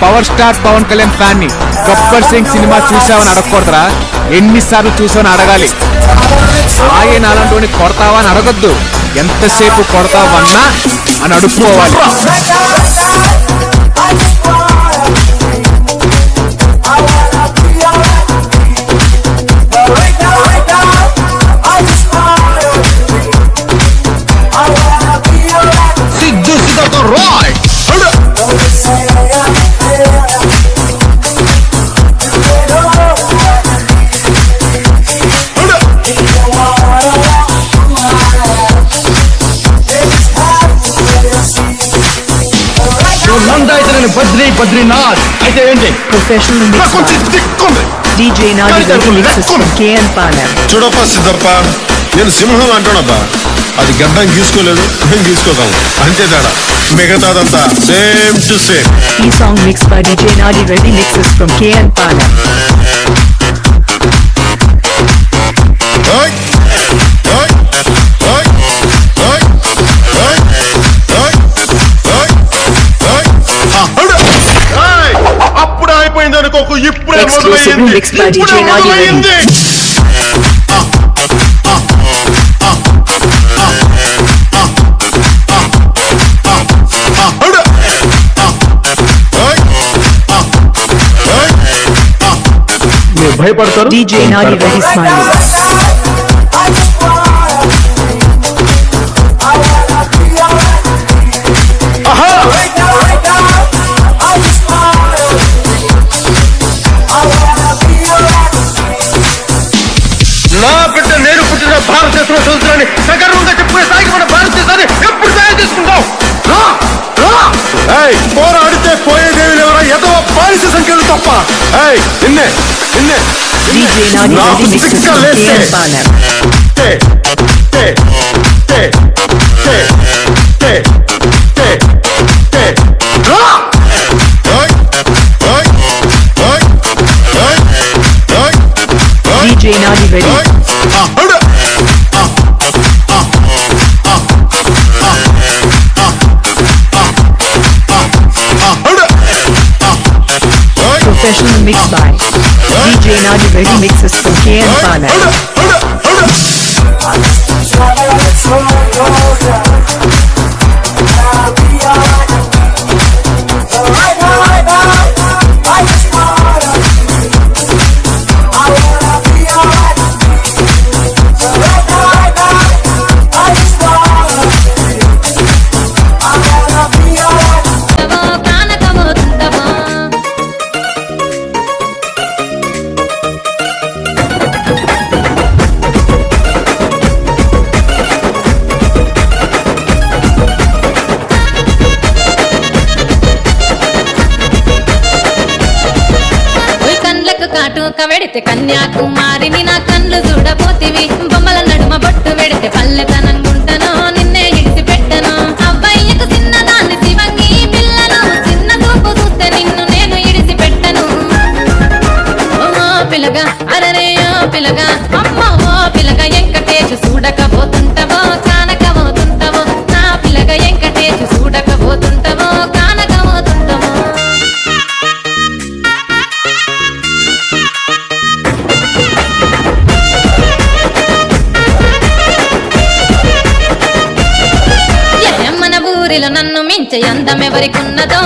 Power star Pawan Kalyan fan ని గబ్బర్ సింగ్ సినిమా చూసావని అడగకూడదురా, ఎన్నిసార్లు చూసావని అడగాలి. ఆయన అలాంటి కొడతావా అని అడగొద్దు, ఎంతసేపు కొడతావన్నా అని అడుక్కోవాలి. బద్రీనాథ్ అయితే ఏంటి? Professional DJ Nadi mixes from KN Panem. చూడప్ప సిద్ధప్ప, నేను సింహం అంటానబ్బా, అది గడ్డం గీసుకోలేదు, మేము గీసుకోగలం అంతే తేడా, మిగతాదంతా సేమ్ టు సేమ్. ఈ song mixed by DJ Nadi Reddy mixes from KN Panem. అప్పుడు అయిపోయింది అనుకోకు, ఇప్పుడే Exclusively mixed by DJ Nadi Reddy. భయపడతారు. DJ Nadi Reddy smiling. నా బిడ్డ నేను పుట్టిన భారతదేశంలో చదువుతున్నాను, సగర్వంగా చెప్పుకునే స్థాయికి మన భారతదేశాన్ని ఎప్పుడు తయారు చేసుకుంటాం? పోరాడితే పోయేదేవి ఎవరా, ఎదో బానిస సంఖ్యలు తప్ప. నిన్నే నిన్నే DJ Nadi Reddy mixes from KN Panem. DJ Nadi Reddy. Professional mix by DJ Nadi Reddy mixes from KN Panem. కాటుక వెడితే కన్యాకుమారిని నా కళ్ళు చూడబోతివి, బొమ్మల నడుమ బొట్టు వెడితే పల్లెతనంగుంటను, నిన్నే ఇడిసి పెట్టను. అబ్బాయికు చిన్నదాన్ని శివంగి పిల్లను, చిన్న చూపు చూస్తే నిన్ను నేను ఇడిసి పెట్టను. ఓ పిల్లగా అరరే ఓ పిల్లగా, అమ్మ ఓ పిల్లగా ఎంకటేజు చూడకపోతుంటవో కానకపోతుంటవో, నా పిల్లగా ఎంకటేజు చూడకపోతుంటవో కానకపోతుంటవో. నన్ను మించే అందం ఎవరికున్నదో,